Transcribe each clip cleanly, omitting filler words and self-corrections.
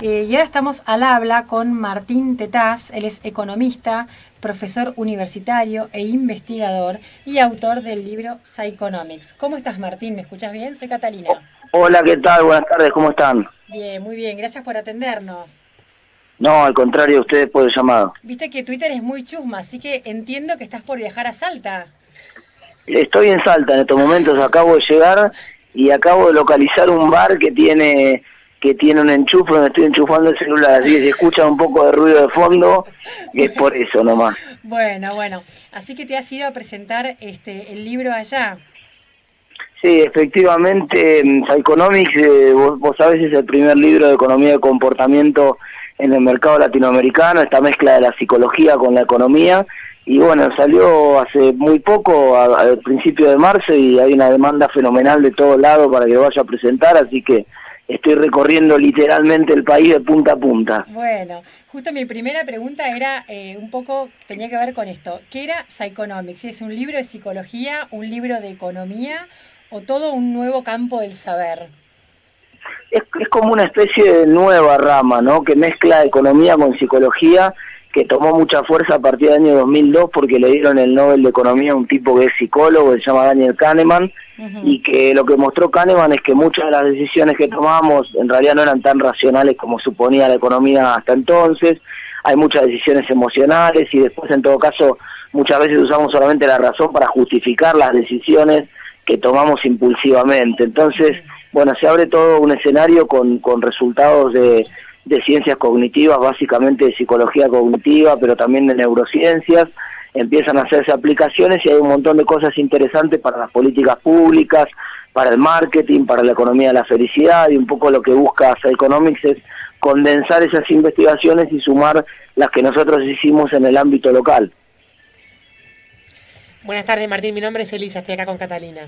Y ahora estamos al habla con Martín Tetaz. Él es economista, profesor universitario e investigador y autor del libro Psychonomics. ¿Cómo estás, Martín? ¿Me escuchas bien? Soy Catalina. Hola, ¿qué tal? Buenas tardes, ¿cómo están? Bien, muy bien. Gracias por atendernos. No, al contrario, ustedes por el llamado. Viste que Twitter es muy chusma, así que entiendo que estás por viajar a Salta. Estoy en Salta en estos momentos, acabo de llegar y acabo de localizar un bar que tiene un enchufe donde estoy enchufando el celular, así que se escucha un poco de ruido de fondo, y es por eso nomás. Bueno, así que te has ido a presentar el libro allá. Sí, efectivamente, Psychonomics, vos sabés, es el primer libro de economía de comportamiento en el mercado latinoamericano, esta mezcla de la psicología con la economía, y bueno, salió hace muy poco, al principio de marzo, y hay una demanda fenomenal de todos lados para que lo vaya a presentar, así que estoy recorriendo literalmente el país de punta a punta. Bueno, justo mi primera pregunta era tenía que ver con esto. ¿Qué era Psychonomics? ¿Es un libro de psicología, un libro de economía o todo un nuevo campo del saber? Es como una especie de nueva rama, ¿no? Que mezcla economía con psicología, que tomó mucha fuerza a partir del año 2002 porque le dieron el Nobel de Economía a un tipo que es psicólogo, se llama Daniel Kahneman, y que lo que mostró Kahneman es que muchas de las decisiones que tomamos en realidad no eran tan racionales como suponía la economía hasta entonces. Hay muchas decisiones emocionales y después, en todo caso, muchas veces usamos solamente la razón para justificar las decisiones que tomamos impulsivamente. Entonces, bueno, se abre todo un escenario con resultados de ciencias cognitivas, básicamente de psicología cognitiva, pero también de neurociencias. Empiezan a hacerse aplicaciones y hay un montón de cosas interesantes para las políticas públicas, para el marketing, para la economía de la felicidad, y un poco lo que busca Psychonomics es condensar esas investigaciones y sumar las que nosotros hicimos en el ámbito local. Buenas tardes, Martín. Mi nombre es Elisa, estoy acá con Catalina.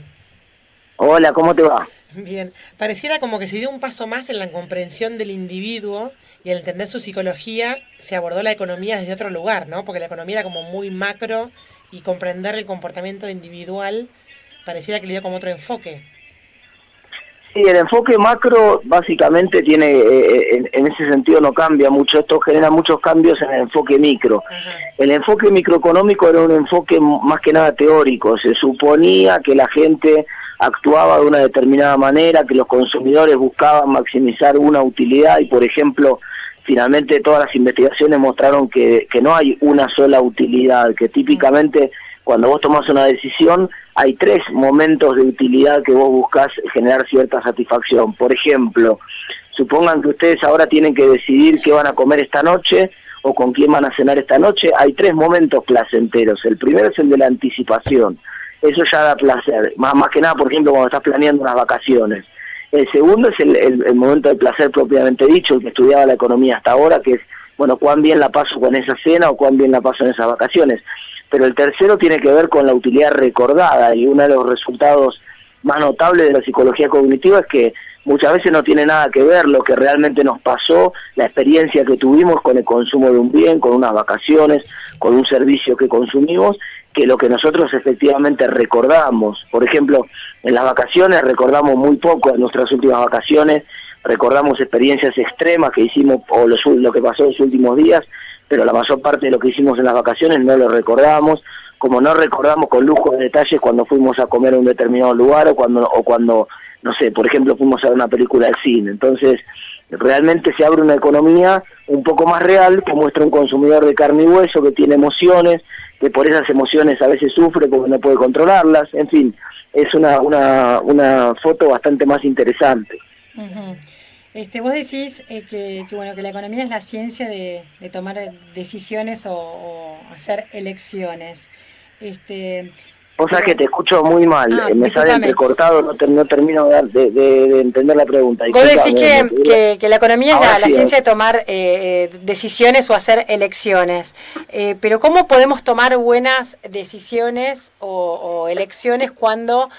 Hola, ¿cómo te va? Bien. Pareciera como que se dio un paso más en la comprensión del individuo y al entender su psicología se abordó la economía desde otro lugar, ¿no? Porque la economía era como muy macro y comprender el comportamiento individual pareciera que le dio como otro enfoque. Sí, el enfoque macro básicamente tiene, en ese sentido no cambia mucho, esto genera muchos cambios en el enfoque micro. Ajá. El enfoque microeconómico era un enfoque más que nada teórico, se suponía que la gente actuaba de una determinada manera, que los consumidores buscaban maximizar una utilidad y, por ejemplo, finalmente todas las investigaciones mostraron que no hay una sola utilidad, que típicamente cuando vos tomás una decisión hay tres momentos de utilidad que vos buscás generar cierta satisfacción. Por ejemplo, supongan que ustedes ahora tienen que decidir qué van a comer esta noche o con quién van a cenar esta noche. Hay tres momentos placenteros. El primero es el de la anticipación. Eso ya da placer, más que nada, por ejemplo, cuando estás planeando unas vacaciones. El segundo es el momento del placer propiamente dicho, el que estudiaba la economía hasta ahora, que es, bueno, cuán bien la paso con esa cena o cuán bien la paso en esas vacaciones. Pero el tercero tiene que ver con la utilidad recordada, y uno de los resultados más notables de la psicología cognitiva es que muchas veces no tiene nada que ver lo que realmente nos pasó, la experiencia que tuvimos con el consumo de un bien, con unas vacaciones, con un servicio que consumimos, que lo que nosotros efectivamente recordamos. Por ejemplo, en las vacaciones recordamos muy poco de nuestras últimas vacaciones, recordamos experiencias extremas que hicimos o lo que pasó en los últimos días, pero la mayor parte de lo que hicimos en las vacaciones no lo recordamos, como no recordamos con lujo de detalles cuando fuimos a comer a un determinado lugar o cuando no sé, por ejemplo, fuimos a ver una película de cine. Entonces, realmente se abre una economía un poco más real que muestra un consumidor de carne y hueso que tiene emociones, que por esas emociones a veces sufre porque no puede controlarlas. En fin, es una foto bastante más interesante. Uh-huh. Vos decís que la economía es la ciencia de tomar decisiones o hacer elecciones. O sea que te escucho muy mal, me sale entrecortado, no termino de entender la pregunta. Vos decís que la economía es la ciencia de tomar decisiones o hacer elecciones, pero ¿cómo podemos tomar buenas decisiones o elecciones cuando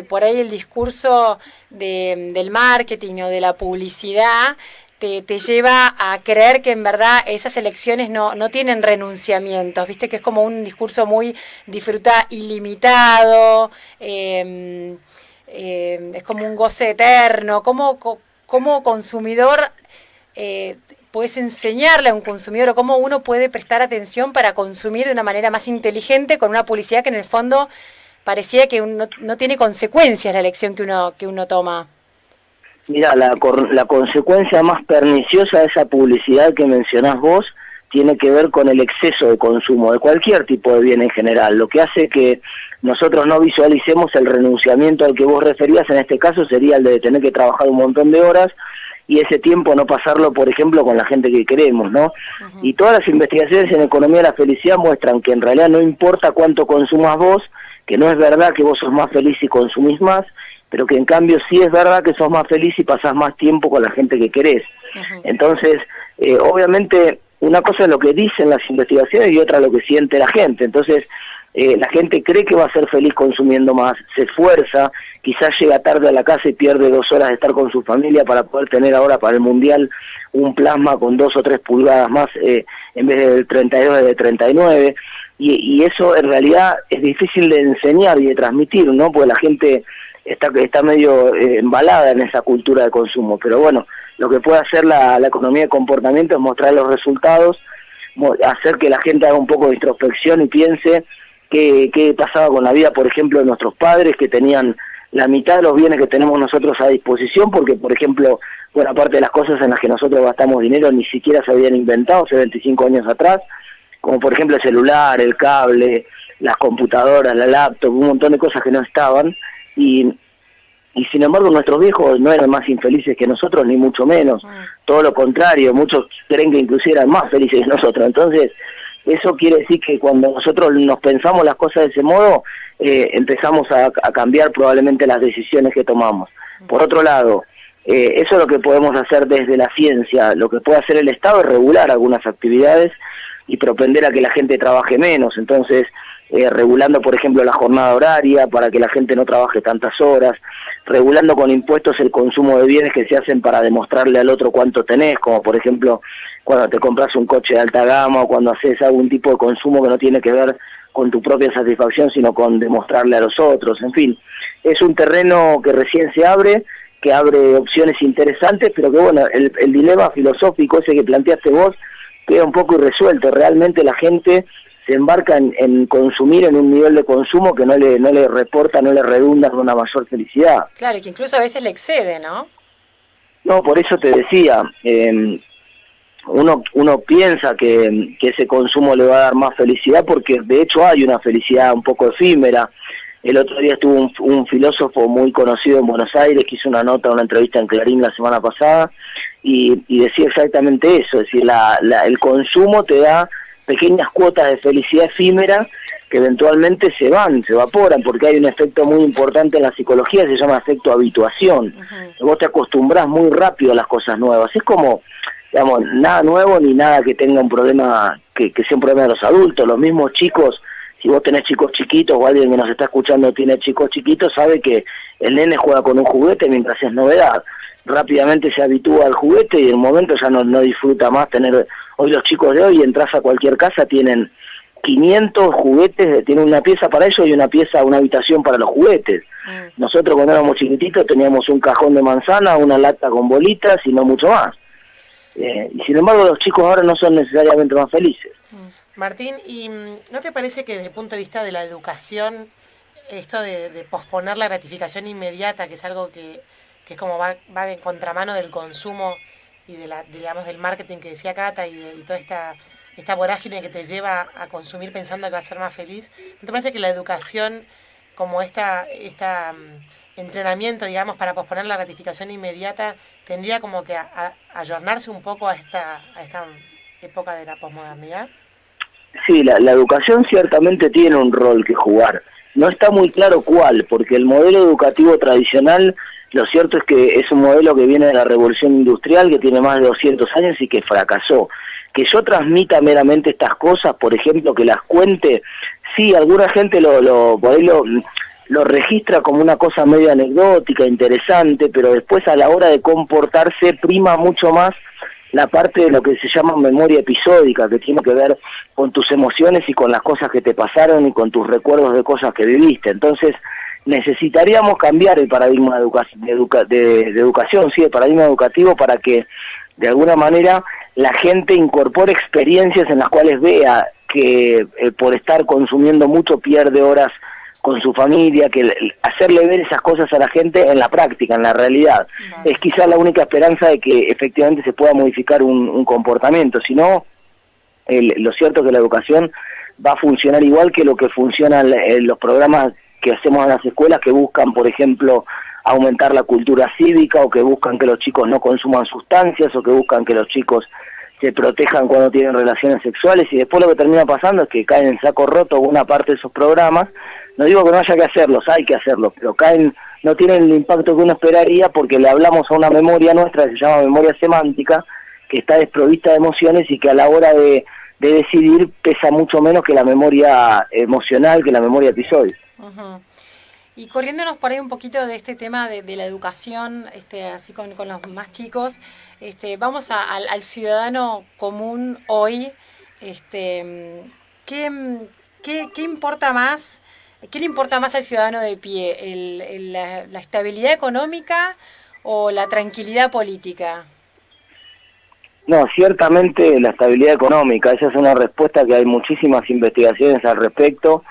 por ahí el discurso del marketing o de la publicidad te lleva a creer que en verdad esas elecciones no tienen renunciamientos, viste que es como un discurso muy disfruta ilimitado, es como un goce eterno? ¿Cómo consumidor puedes enseñarle a un consumidor o cómo uno puede prestar atención para consumir de una manera más inteligente con una publicidad que en el fondo parecía que no tiene consecuencias la elección que uno toma? Mira, la consecuencia más perniciosa de esa publicidad que mencionás vos tiene que ver con el exceso de consumo de cualquier tipo de bien en general, lo que hace que nosotros no visualicemos el renunciamiento al que vos referías. En este caso sería el de tener que trabajar un montón de horas y ese tiempo no pasarlo, por ejemplo, con la gente que queremos, ¿no? Uh-huh. Y todas las investigaciones en economía de la felicidad muestran que en realidad no importa cuánto consumas vos, que no es verdad que vos sos más feliz si consumís más, pero que en cambio sí es verdad que sos más feliz si pasás más tiempo con la gente que querés. Uh-huh. Entonces, obviamente, una cosa es lo que dicen las investigaciones y otra lo que siente la gente. Entonces, la gente cree que va a ser feliz consumiendo más, se esfuerza, quizás llega tarde a la casa y pierde 2 horas de estar con su familia para poder tener ahora para el Mundial un plasma con 2 o 3 pulgadas más, en vez del 32 de 39, y eso en realidad es difícil de enseñar y de transmitir, ¿no? Porque la gente está medio embalada en esa cultura de consumo, pero bueno, lo que puede hacer la economía de comportamiento es mostrar los resultados, hacer que la gente haga un poco de introspección y piense qué pasaba con la vida, por ejemplo, de nuestros padres, que tenían la mitad de los bienes que tenemos nosotros a disposición, porque, por ejemplo, buena parte de las cosas en las que nosotros gastamos dinero ni siquiera se habían inventado hace 25 años atrás, como por ejemplo el celular, el cable, las computadoras, la laptop, un montón de cosas que no estaban, y sin embargo nuestros viejos no eran más infelices que nosotros, ni mucho menos, todo lo contrario, muchos creen que inclusive eran más felices que nosotros. Entonces, eso quiere decir que cuando nosotros nos pensamos las cosas de ese modo, empezamos a cambiar probablemente las decisiones que tomamos. Por otro lado, eso es lo que podemos hacer desde la ciencia. Lo que puede hacer el Estado es regular algunas actividades y propender a que la gente trabaje menos. Entonces, regulando, por ejemplo, la jornada horaria para que la gente no trabaje tantas horas, regulando con impuestos el consumo de bienes que se hacen para demostrarle al otro cuánto tenés, como por ejemplo cuando te compras un coche de alta gama o cuando haces algún tipo de consumo que no tiene que ver con tu propia satisfacción, sino con demostrarle a los otros. En fin, es un terreno que recién se abre, que abre opciones interesantes, pero que bueno, el dilema filosófico ese que planteaste vos queda un poco irresuelto. Realmente la gente se embarca en consumir en un nivel de consumo que no le reporta, no le redunda con una mayor felicidad. Claro, y que incluso a veces le excede, ¿no? No, por eso te decía, uno piensa que ese consumo le va a dar más felicidad, porque de hecho hay una felicidad un poco efímera. El otro día estuvo un filósofo muy conocido en Buenos Aires que hizo una entrevista en Clarín la semana pasada, y decía exactamente eso, es decir, el consumo te da pequeñas cuotas de felicidad efímera que eventualmente se evaporan, porque hay un efecto muy importante en la psicología, se llama efecto habituación. Uh-huh. Vos te acostumbrás muy rápido a las cosas nuevas. Es como, digamos, nada nuevo ni nada que tenga un problema, que sea un problema de los adultos. Los mismos chicos, si vos tenés chicos chiquitos o alguien que nos está escuchando tiene chicos chiquitos, sabe que el nene juega con un juguete mientras es novedad. Rápidamente se habitúa al juguete y en un momento ya no disfruta más tener. Hoy los chicos de hoy, entras a cualquier casa, tienen 500 juguetes, tienen una pieza para ellos y una habitación para los juguetes. Nosotros cuando éramos chiquititos teníamos un cajón de manzana, una lata con bolitas y no mucho más. Y sin embargo los chicos ahora no son necesariamente más felices. Martín, ¿y no te parece que desde el punto de vista de la educación, esto de posponer la gratificación inmediata, que es algo que es como va en contramano del consumo y digamos del marketing que decía Cata y toda esta vorágine que te lleva a consumir pensando que va a ser más feliz? ¿No te parece que la educación, como esta entrenamiento, digamos, para posponer la gratificación inmediata, tendría como que ayornarse un poco a esta época de la posmodernidad? Sí, la educación ciertamente tiene un rol que jugar. No está muy claro cuál, porque el modelo educativo tradicional, lo cierto es que es un modelo que viene de la revolución industrial, que tiene más de 200 años y que fracasó. Que yo transmita meramente estas cosas, por ejemplo, que las cuente, sí, alguna gente por ahí lo registra como una cosa medio anecdótica, interesante, pero después a la hora de comportarse prima mucho más la parte de lo que se llama memoria episódica, que tiene que ver con tus emociones y con las cosas que te pasaron y con tus recuerdos de cosas que viviste. Entonces, necesitaríamos cambiar el paradigma de educación, sí, el paradigma educativo, para que de alguna manera la gente incorpore experiencias en las cuales vea que por estar consumiendo mucho pierde horas con su familia, que hacerle ver esas cosas a la gente en la práctica, en la realidad. Es quizás la única esperanza de que efectivamente se pueda modificar un comportamiento. Si no, lo cierto es que la educación va a funcionar igual que lo que funcionan los programas que hacemos en las escuelas, que buscan, por ejemplo, aumentar la cultura cívica, o que buscan que los chicos no consuman sustancias, o que buscan que los chicos se protejan cuando tienen relaciones sexuales, y después lo que termina pasando es que caen en saco roto una parte de esos programas. No digo que no haya que hacerlos, hay que hacerlos, pero caen, no tienen el impacto que uno esperaría, porque le hablamos a una memoria nuestra que se llama memoria semántica, que está desprovista de emociones y que a la hora de decidir pesa mucho menos que la memoria emocional, que la memoria episódica. Y corriéndonos por ahí un poquito de este tema de la educación, así con los más chicos, vamos al ciudadano común hoy. ¿Qué importa más? ¿Qué le importa más al ciudadano de pie? ¿La estabilidad económica o la tranquilidad política? No, ciertamente la estabilidad económica. Esa es una respuesta que hay muchísimas investigaciones al respecto.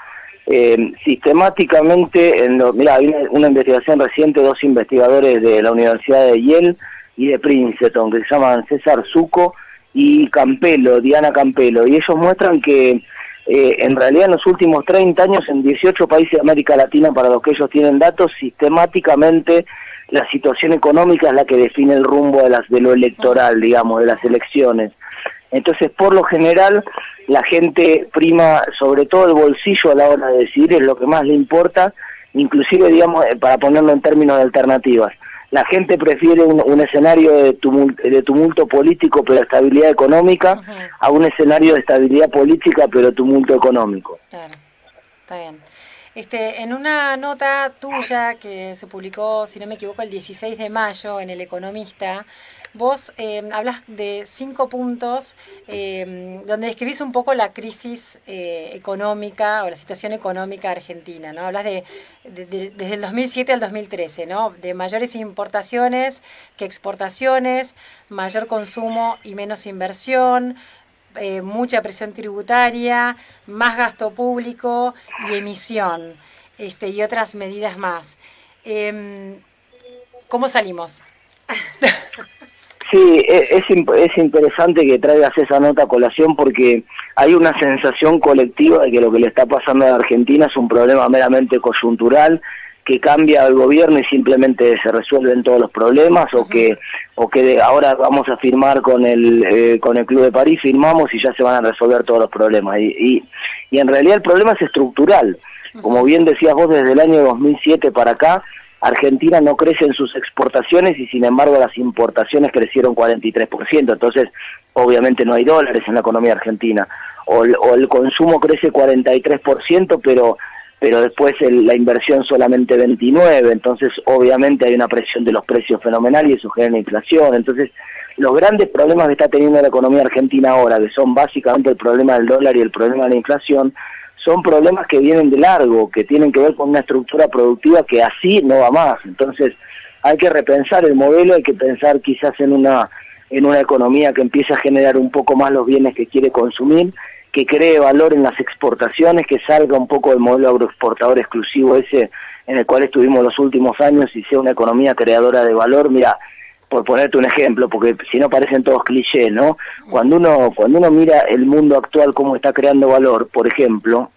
Sistemáticamente, mira, hay una investigación reciente, 2 investigadores de la Universidad de Yale y de Princeton, que se llaman César Zucco y Campelo, Diana Campelo, y ellos muestran que en realidad en los últimos 30 años, en 18 países de América Latina, para los que ellos tienen datos, sistemáticamente la situación económica es la que define el rumbo de lo electoral, digamos, de las elecciones. Entonces, por lo general, la gente prima sobre todo el bolsillo a la hora de decidir, es lo que más le importa, inclusive, digamos, para ponerlo en términos de alternativas. La gente prefiere un escenario de tumulto político pero estabilidad económica, a un escenario de estabilidad política pero tumulto económico. Claro, está bien. En una nota tuya que se publicó, si no me equivoco, el 16 de mayo en El Economista, vos hablas de 5 puntos donde describís un poco la crisis económica o la situación económica argentina, ¿no? Hablas desde el 2007 al 2013, ¿no? De mayores importaciones que exportaciones, mayor consumo y menos inversión, mucha presión tributaria, más gasto público y emisión, y otras medidas más. ¿Cómo salimos? Sí, es interesante que traigas esa nota a colación, porque hay una sensación colectiva de que lo que le está pasando a la Argentina es un problema meramente coyuntural, que cambia el gobierno y simplemente se resuelven todos los problemas, o que ahora vamos a firmar con el Club de París, firmamos y ya se van a resolver todos los problemas. Y en realidad el problema es estructural. Como bien decías vos, desde el año 2007 para acá, Argentina no crece en sus exportaciones y sin embargo las importaciones crecieron 43%, entonces obviamente no hay dólares en la economía argentina, o el consumo crece 43%, pero después la inversión solamente 29%, entonces obviamente hay una presión de los precios fenomenal y eso genera inflación. Entonces los grandes problemas que está teniendo la economía argentina ahora, que son básicamente el problema del dólar y el problema de la inflación, son problemas que vienen de largo, que tienen que ver con una estructura productiva que así no va más. Entonces hay que repensar el modelo, hay que pensar quizás en una economía que empiece a generar un poco más los bienes que quiere consumir, que cree valor en las exportaciones, que salga un poco del modelo agroexportador exclusivo ese en el cual estuvimos los últimos años y sea una economía creadora de valor. Mira, por ponerte un ejemplo, porque si no parecen todos clichés, ¿no? Cuando uno mira el mundo actual, cómo está creando valor, por ejemplo,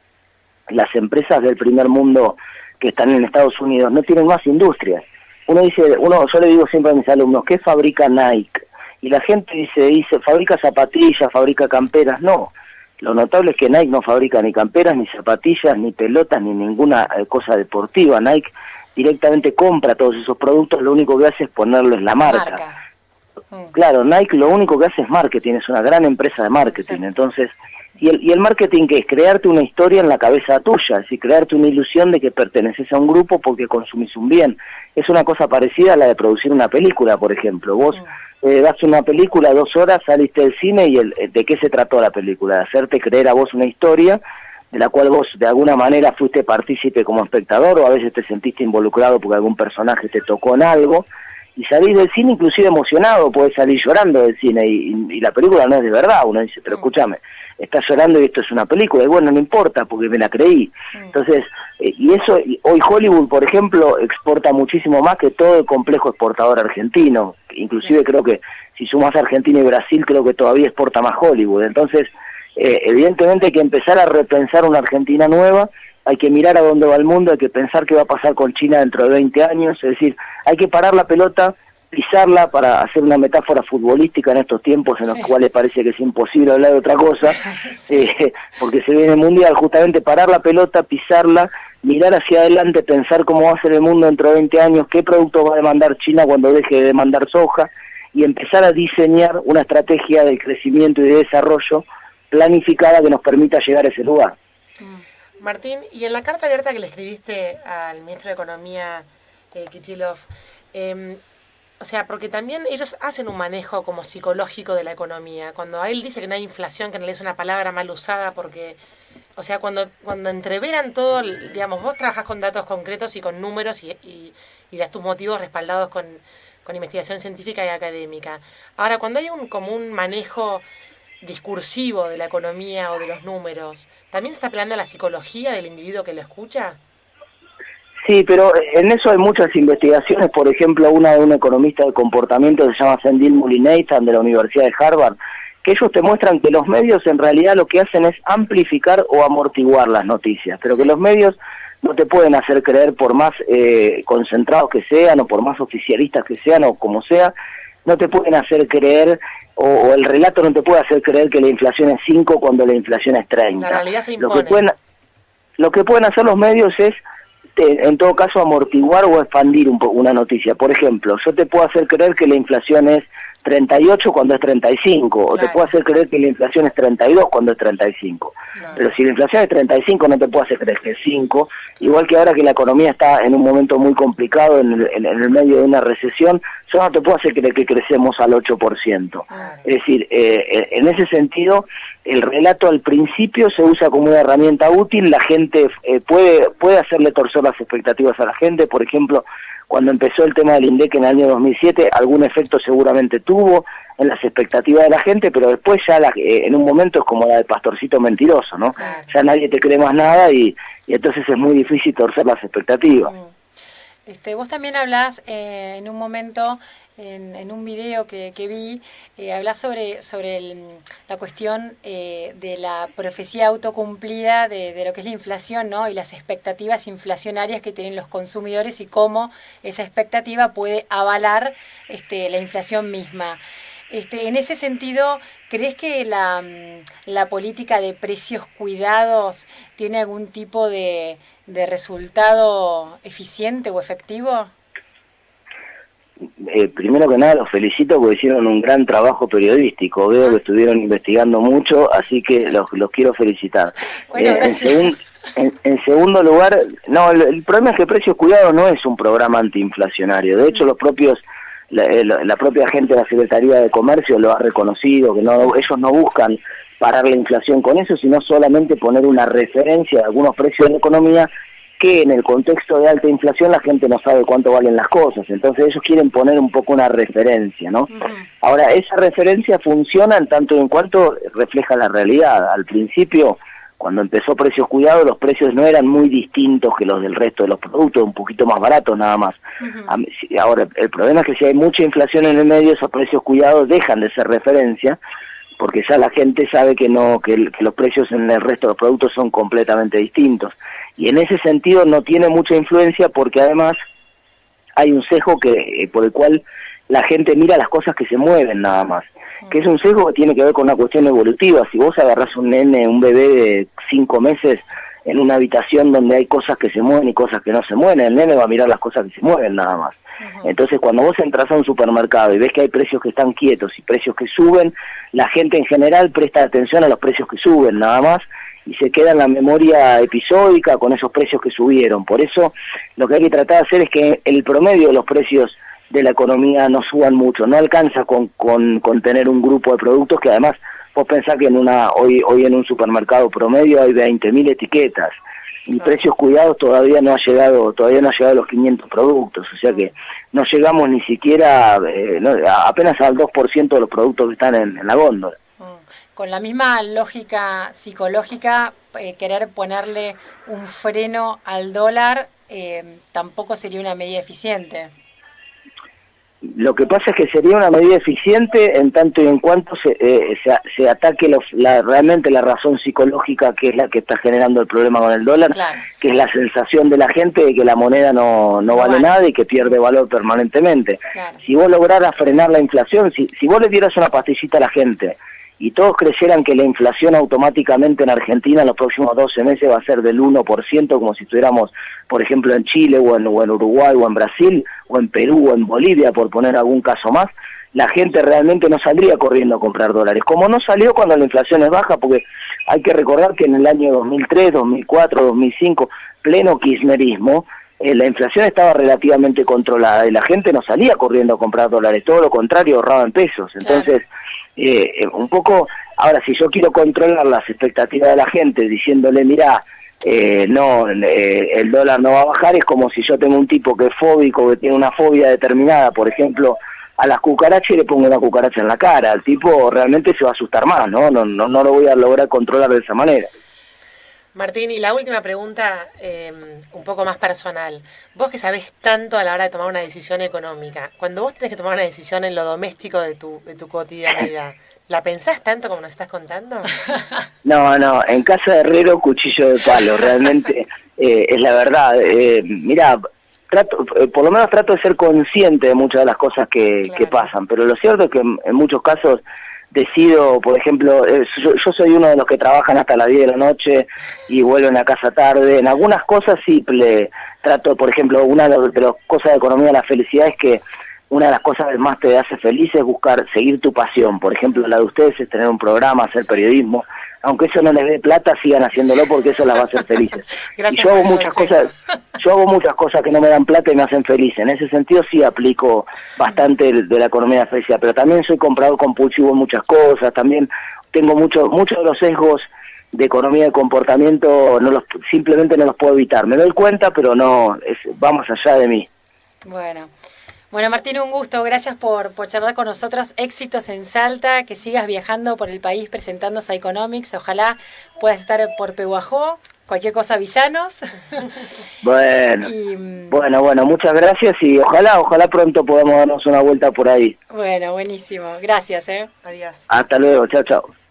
las empresas del primer mundo que están en Estados Unidos no tienen más industrias. Yo le digo siempre a mis alumnos, ¿qué fabrica Nike? Y la gente dice, fabrica zapatillas, fabrica camperas. No, lo notable es que Nike no fabrica ni camperas, ni zapatillas, ni pelotas, ni ninguna cosa deportiva. Nike directamente compra todos esos productos, lo único que hace es ponerles la marca. Claro, Nike lo único que hace es marketing, es una gran empresa de marketing. Sí. Entonces, y el marketing, ¿qué es? Crearte una historia en la cabeza tuya, es decir, crearte una ilusión de que perteneces a un grupo porque consumís un bien. Es una cosa parecida a la de producir una película, por ejemplo. Vos das una película, 2 horas, saliste del cine y ¿de qué se trató la película? De hacerte creer a vos una historia de la cual vos de alguna manera fuiste partícipe como espectador, o a veces te sentiste involucrado porque algún personaje te tocó en algo, y salís del cine inclusive emocionado, podés salir llorando del cine, y la película no es de verdad. Uno dice, pero escúchame, estás llorando y esto es una película, y bueno, no importa, porque me la creí. Entonces, y eso, hoy Hollywood, por ejemplo, exporta muchísimo más que todo el complejo exportador argentino, inclusive creo que si sumas Argentina y Brasil, creo que todavía exporta más Hollywood. Entonces, evidentemente hay que empezar a repensar una Argentina nueva, hay que mirar a dónde va el mundo, hay que pensar qué va a pasar con China dentro de 20 años, es decir, hay que parar la pelota, pisarla, para hacer una metáfora futbolística en estos tiempos en los cuales parece que es imposible hablar de otra cosa, porque se viene el Mundial, justamente parar la pelota, pisarla, mirar hacia adelante, pensar cómo va a ser el mundo dentro de 20 años, qué productos va a demandar China cuando deje de demandar soja, y empezar a diseñar una estrategia de crecimiento y de desarrollo planificada que nos permita llegar a ese lugar. Martín, y en la carta abierta que le escribiste al ministro de Economía, Kichilov, o sea, porque también ellos hacen un manejo como psicológico de la economía. Cuando él dice que no hay inflación, que no es una palabra mal usada, porque, o sea, cuando entreveran todo, digamos, vos trabajas con datos concretos y con números y das tus motivos respaldados con investigación científica y académica. Ahora, cuando hay como un manejo discursivo de la economía o de los números, ¿también se está apelando a la psicología del individuo que lo escucha? Sí, pero en eso hay muchas investigaciones, por ejemplo, una de un economista de comportamiento que se llama Sendil Mulinathan de la Universidad de Harvard, que ellos te muestran que los medios en realidad lo que hacen es amplificar o amortiguar las noticias, pero que los medios no te pueden hacer creer, por más concentrados que sean o por más oficialistas que sean o como sea, no te pueden hacer creer, o el relato no te puede hacer creer que la inflación es 5 cuando la inflación es 30. La realidad se impone. Lo que pueden hacer los medios es, en todo caso, amortiguar o expandir una noticia. Por ejemplo, yo te puedo hacer creer que la inflación es 38 cuando es 35, o te puedo hacer creer que la inflación es 32 cuando es 35. Pero si la inflación es 35 no te puedo hacer creer que es 5, igual que ahora que la economía está en un momento muy complicado, en el medio de una recesión, yo no te puedo hacer creer que crecemos al 8%. Es decir, en ese sentido, el relato al principio se usa como una herramienta útil, la gente puede hacerle torcer las expectativas a la gente. Por ejemplo, cuando empezó el tema del INDEC en el año 2007, algún efecto seguramente tuvo en las expectativas de la gente, pero después ya en un momento es como la del pastorcito mentiroso, ¿no? Ya nadie te cree más nada y entonces es muy difícil torcer las expectativas. Vos también hablás en un momento, en un video que vi, hablás sobre la cuestión de la profecía autocumplida de lo que es la inflación, ¿no? Y las expectativas inflacionarias que tienen los consumidores y cómo esa expectativa puede avalar la inflación misma. En ese sentido, ¿crees que la política de precios cuidados tiene algún tipo de resultado eficiente o efectivo? Primero que nada los felicito porque hicieron un gran trabajo periodístico. Veo que estuvieron investigando mucho, así que los quiero felicitar. Bueno, gracias. En segundo lugar, no, el problema es que Precios Cuidados no es un programa antiinflacionario. De hecho, la propia gente de la Secretaría de Comercio lo ha reconocido, que ellos no buscan parar la inflación con eso, sino solamente poner una referencia de algunos precios de la economía que en el contexto de alta inflación la gente no sabe cuánto valen las cosas. Entonces ellos quieren poner un poco una referencia, ¿no? Ahora, esa referencia funciona en tanto y en cuanto refleja la realidad. Al principio, cuando empezó Precios Cuidados, los precios no eran muy distintos que los del resto de los productos, un poquito más baratos nada más. Ahora, el problema es que si hay mucha inflación en el medio, esos Precios Cuidados dejan de ser referencia, porque ya la gente sabe que los precios en el resto de los productos son completamente distintos. Y en ese sentido no tiene mucha influencia, porque además hay un sesgo por el cual la gente mira las cosas que se mueven nada más, que es un sesgo que tiene que ver con una cuestión evolutiva. Si vos agarrás un bebé de 5 meses en una habitación donde hay cosas que se mueven y cosas que no se mueven, el nene va a mirar las cosas que se mueven nada más. Entonces, cuando vos entras a un supermercado y ves que hay precios que están quietos y precios que suben, la gente en general presta atención a los precios que suben nada más y se queda en la memoria episódica con esos precios que subieron. Por eso, lo que hay que tratar de hacer es que el promedio de los precios de la economía no suban mucho. No alcanza con tener un grupo de productos que además vos pensás que hoy en un supermercado promedio hay 20.000 etiquetas. y precios cuidados todavía no ha llegado a los 500 productos, o sea que no llegamos ni siquiera apenas al 2% de los productos que están en la góndola. Con la misma lógica psicológica, querer ponerle un freno al dólar tampoco sería una medida eficiente. Lo que pasa es que sería una medida eficiente en tanto y en cuanto se ataque realmente la razón psicológica, que es la que está generando el problema con el dólar, claro, que es la sensación de la gente de que la moneda no vale nada y que pierde valor permanentemente. Claro. Si vos lograras frenar la inflación, si vos le dieras una pastillita a la gente y todos creyeran que la inflación automáticamente en Argentina en los próximos 12 meses va a ser del 1%, como si estuviéramos, por ejemplo, en Chile o en Uruguay o en Brasil o en Perú o en Bolivia, por poner algún caso más, la gente realmente no saldría corriendo a comprar dólares, como no salió cuando la inflación es baja, porque hay que recordar que en el año 2003, 2004, 2005, pleno kirchnerismo, la inflación estaba relativamente controlada y la gente no salía corriendo a comprar dólares, todo lo contrario, ahorraba en pesos. Entonces, un poco, ahora si yo quiero controlar las expectativas de la gente diciéndole, mirá, el dólar no va a bajar, es como si yo tengo un tipo que es fóbico, que tiene una fobia determinada, por ejemplo, a las cucarachas, y le pongo una cucaracha en la cara. El tipo realmente se va a asustar más, ¿no? No lo voy a lograr controlar de esa manera. Martín, y la última pregunta, un poco más personal. Vos que sabés tanto a la hora de tomar una decisión económica, cuando vos tenés que tomar una decisión en lo doméstico de tu cotidianidad, ¿la pensás tanto como nos estás contando? No, en casa de herrero, cuchillo de palo, realmente es la verdad. Mirá, por lo menos trato de ser consciente de muchas de las cosas que pasan, pero lo cierto es que en muchos casos decido, por ejemplo, yo soy uno de los que trabajan hasta las 10 de la noche y vuelven a casa tarde. En algunas cosas sí trato, por ejemplo, una de las cosas de economía de la felicidad es que una de las cosas que más te hace feliz es seguir tu pasión. Por ejemplo, la de ustedes es tener un programa, hacer periodismo. Aunque eso no les dé plata, sigan haciéndolo porque eso las va a hacer felices. Y yo hago muchas cosas que no me dan plata y me hacen feliz. En ese sentido sí aplico bastante de la economía de la felicidad, pero también soy comprador compulsivo en muchas cosas. También tengo muchos de los sesgos de economía de comportamiento, simplemente no los puedo evitar. Me doy cuenta, pero va más allá de mí. Bueno, Martín, un gusto. Gracias por charlar con nosotros. Éxitos en Salta, que sigas viajando por el país presentando Psychonomics. Ojalá puedas estar por Pehuajó. Cualquier cosa avisanos. Bueno, muchas gracias y ojalá pronto podamos darnos una vuelta por ahí. Bueno, buenísimo. Gracias, Adiós. Hasta luego, chao.